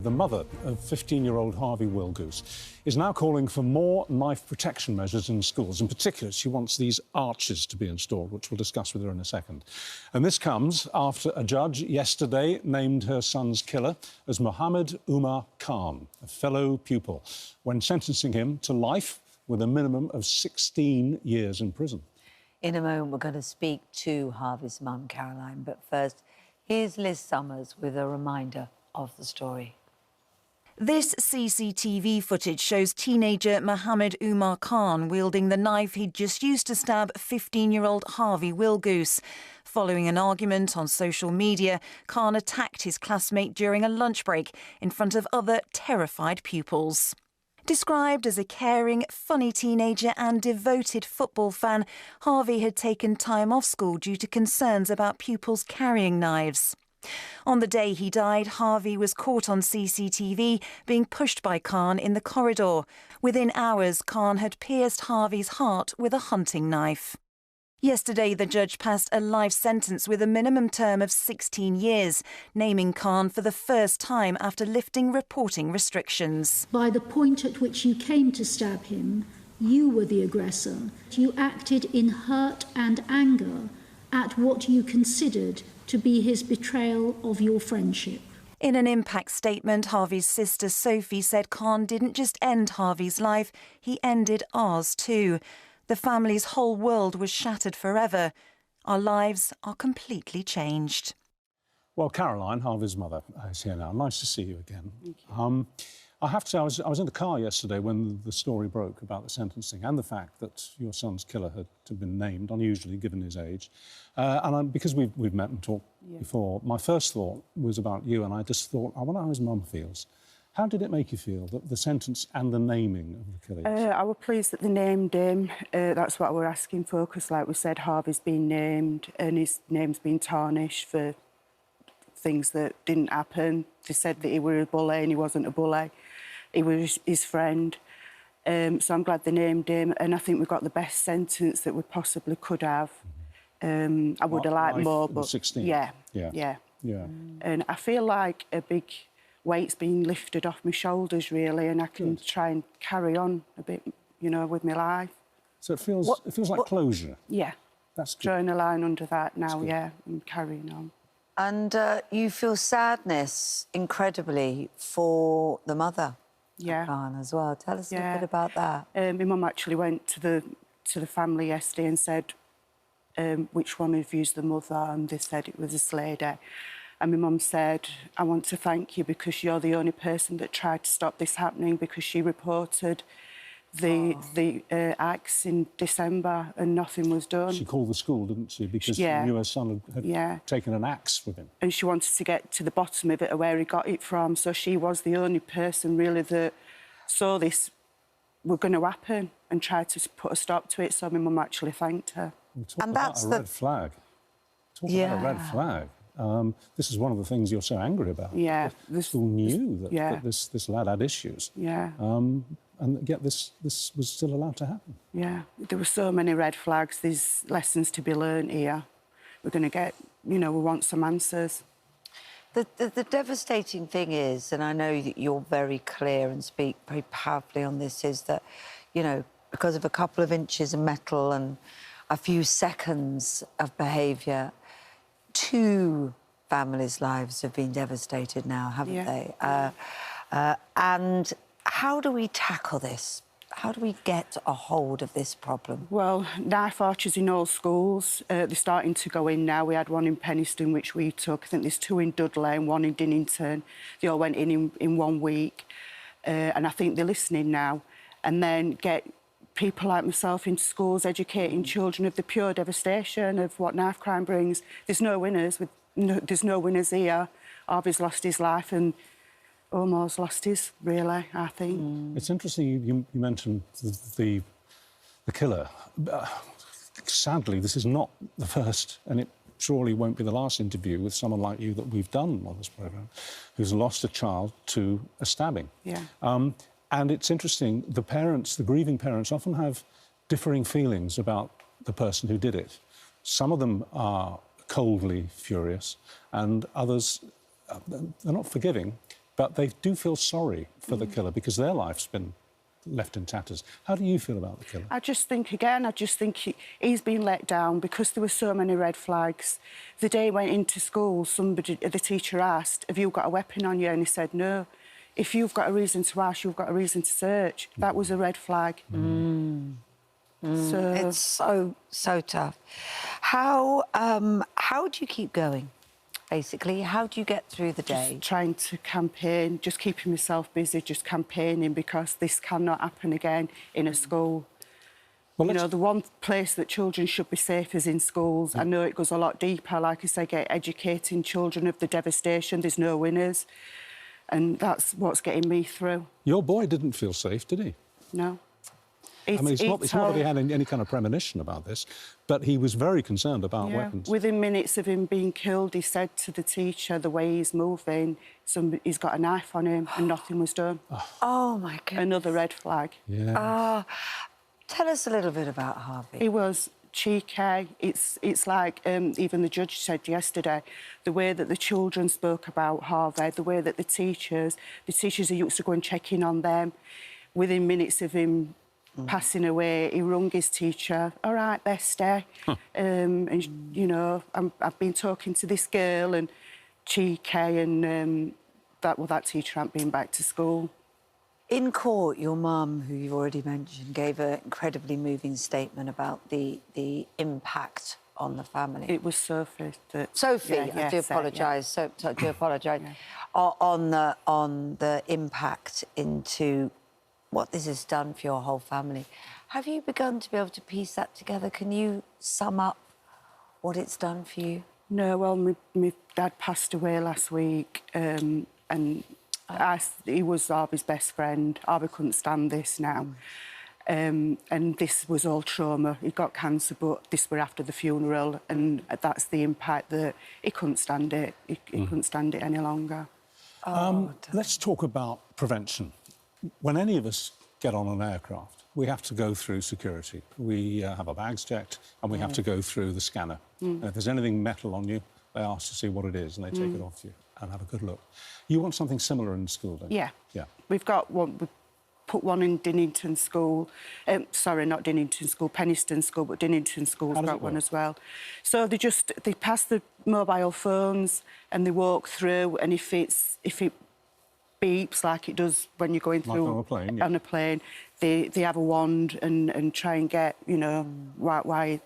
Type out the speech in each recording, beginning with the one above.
The mother of 15-year-old Harvey Willgoose is now calling for more knife protection measures in schools. In particular, she wants these arches to be installed, which we'll discuss with her in a second. And this comes after a judge yesterday named her son's killer as Mohammed Umar Khan, a fellow pupil, when sentencing him to life with a minimum of 16 years in prison. In a moment, we're going to speak to Harvey's mum, Caroline. But first, here's Liz Summers with a reminder of the story. This CCTV footage shows teenager Mohammed Umar Khan wielding the knife he'd just used to stab 15-year-old Harvey Willgoose. Following an argument on social media, Khan attacked his classmate during a lunch break in front of other terrified pupils. Described as a caring, funny teenager and devoted football fan, Harvey had taken time off school due to concerns about pupils carrying knives. On the day he died, Harvey was caught on CCTV being pushed by Khan in the corridor. Within hours, Khan had pierced Harvey's heart with a hunting knife. Yesterday, the judge passed a life sentence with a minimum term of 16 years, naming Khan for the first time after lifting reporting restrictions. By the point at which you came to stab him, you were the aggressor. You acted in hurt and anger at what you considered to be his betrayal of your friendship. In an impact statement, Harvey's sister Sophie said Khan didn't just end Harvey's life, he ended ours too. The family's whole world was shattered forever. Our lives are completely changed. Well, Caroline, Harvey's mother, is here now. Nice to see you again. Thank you. I have to say, I was in the car yesterday when the story broke about the sentencing and the fact that your son's killer had been named, unusually given his age. Because we've met and talked before, my first thought was about you, and I just thought, I wonder how his mum feels. How did it make you feel, the sentence and the naming of the killer? I was pleased that they named him. That's what we're asking for, because, like we said, Harvey's been named and his name's been tarnished for things that didn't happen. They said that he was a bully and he wasn't a bully. He was his friend. So I'm glad they named him, and I think we got the best sentence that we possibly could have. I would have liked more, but 16. Yeah. And I feel like a big weight's been lifted off my shoulders, really, and I can try and carry on a bit, you know, with my life. So it feels like closure. Yeah. That's good. Drawing a line under that now, yeah, and carrying on. And you feel sadness, incredibly, for the mother of Khan as well. Tell us a bit about that. My mum actually went to the family yesterday and said, which one of you's the mother? And they said it was this lady. And my mum said, I want to thank you because you're the only person that tried to stop this happening, because she reported the acts in December and nothing was done. She called the school, didn't she? Because she knew her son had taken an axe with him. And she wanted to get to the bottom of it, or where he got it from. So she was the only person, really, that saw this were going to happen and tried to put a stop to it. So my mum actually thanked her. And that's a red flag. Talk about a red flag. This is one of the things you're so angry about. Yeah. The school knew that this lad had issues. Yeah. And yet this was still allowed to happen. Yeah. There were so many red flags. There's lessons to be learned here. We're going to get, you know, we want some answers. The devastating thing is, and I know that you're very clear and speak very powerfully on this, is that, you know, because of a couple of inches of metal and a few seconds of behaviour, 2 families' lives have been devastated now, haven't they? And how do we tackle this? How do we get a hold of this problem? Well, knife arches in all schools. They're starting to go in now. We had one in Penistone, which we took. I think there's 2 in Dudley and 1 in Dinnington. They all went in 1 week. And I think they're listening now. And then get people like myself into schools, educating children of the pure devastation of what knife crime brings. There's no winners. There's no winners here. Harvey's lost his life and almost lost his, really, I think. It's interesting you mentioned the killer. Sadly, this is not the first, and it surely won't be the last interview with someone like you that we've done on this programme, who's lost a child to a stabbing. Yeah. And it's interesting, the grieving parents often have differing feelings about the person who did it. Some of them are coldly furious, and others are not forgiving, but they do feel sorry for the killer because their life's been left in tatters. How do you feel about the killer? I just think he's been let down because there were so many red flags. The day he went into school, the teacher asked, "Have you got a weapon on you?" And he said, "No." If you've got a reason to ask, you've got a reason to search. That was a red flag. So It's so tough. How do you keep going? Basically, how do you get through the day? just trying to campaign, just keeping myself busy, just campaigning because this cannot happen again in a school. Well, you know, the one place that children should be safe is in schools. I know it goes a lot deeper, like I say, educating children of the devastation. There's no winners. And that's what's getting me through. Your boy didn't feel safe, did he? No. I mean, it's not that he had any kind of premonition about this, but he was very concerned about weapons. Within minutes of him being killed, he said to the teacher, the way he's moving, he's got a knife on him and nothing was done. Oh, my goodness. Another red flag. Yeah. Tell us a little bit about Harvey. He was cheeky. It's like even the judge said yesterday, the way that the children spoke about Harvey, the way that the teachers who used to go and check in on them, within minutes of him passing away, he rung his teacher, "All right, bestie." And, you know, I've been talking to this girl and cheeky and that teacher hadn't been back to school. In court, your mum, who you've already mentioned, gave an incredibly moving statement about the impact on the family. It was Sophie. Sophie, I do apologise. So I do apologise. On the impact into what this has done for your whole family. Have you begun to be able to piece that together? Can you sum up what it's done for you? No, well, my dad passed away last week and he was Harvey's best friend. Harvey couldn't stand this now. And this was all trauma. He got cancer, but this were after the funeral, and that's the impact that he couldn't stand it. He couldn't stand it any longer. Let's talk about prevention. When any of us get on an aircraft, we have to go through security. We have our bags checked and we have to go through the scanner. And if there's anything metal on you, they ask to see what it is and they take it off you and have a good look. You want something similar in school, don't you? Yeah. Yeah. We've got one. We put one in Dinnington School. Sorry, not Dinnington School, Penistone School, but Dinnington School's got one as well. So they pass the mobile phones and they walk through, and if it beeps like it does when you're going through on a plane, they have a wand and try and get, you know, why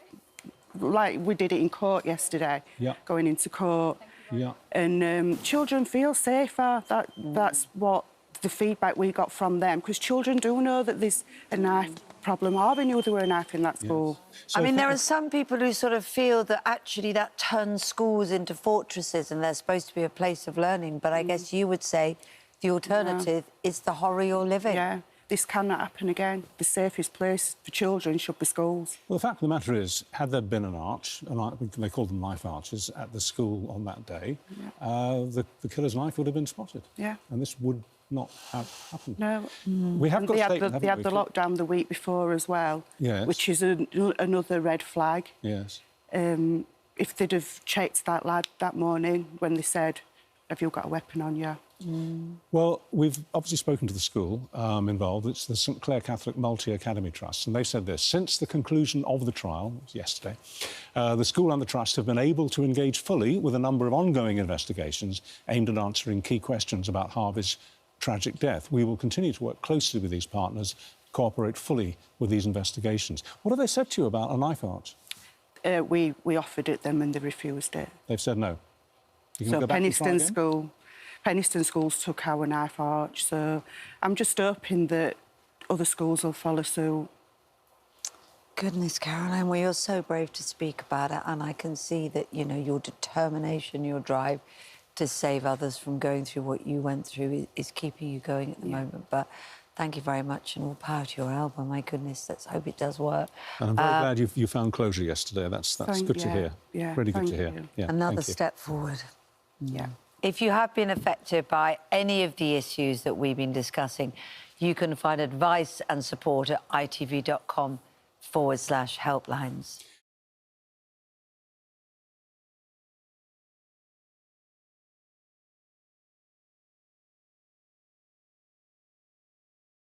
like we did it in court yesterday, going into court. Yeah. And children feel safer. That's what the feedback we got from them, because children do know that there's a knife problem. Harvey knew there were a knife in that school. So I mean, there are some people who sort of feel that actually that turns schools into fortresses and they're supposed to be a place of learning, but I guess you would say the alternative is the horror you're living. Yeah, this cannot happen again. The safest place for children should be schools. Well, the fact of the matter is, had there been an arch, they called them knife arches, at the school on that day, the killer's knife would have been spotted. Yeah. And this would not have happened. No. We have got they had the lockdown the week before as well, which is another red flag. Yes. If they'd have checked that lad that morning when they said, "Have you got a weapon on you?" Well, we've obviously spoken to the school involved. It's the St Clair Catholic Multi-Academy Trust, and they said this: since the conclusion of the trial, it was yesterday, the school and the trust have been able to engage fully with a number of ongoing investigations aimed at answering key questions about Harvey's tragic death. We will continue to work closely with these partners, cooperate fully with these investigations. What have they said to you about a knife arch? We offered it them and they refused it. They've said no. You can So go back and try again? Penistone Schools took our knife arch, so I'm just hoping that other schools will follow suit. Goodness, Caroline, well, you're so brave to speak about it, and I can see that, you know, your determination, your drive to save others from going through what you went through is keeping you going at the moment. But thank you very much, and all power to your elbow. My goodness, let's hope it does work. And I'm very glad you found closure yesterday. That's good to hear. Yeah, really good to hear. Yeah, another step forward. Yeah. If you have been affected by any of the issues that we've been discussing, you can find advice and support at itv.com/helplines.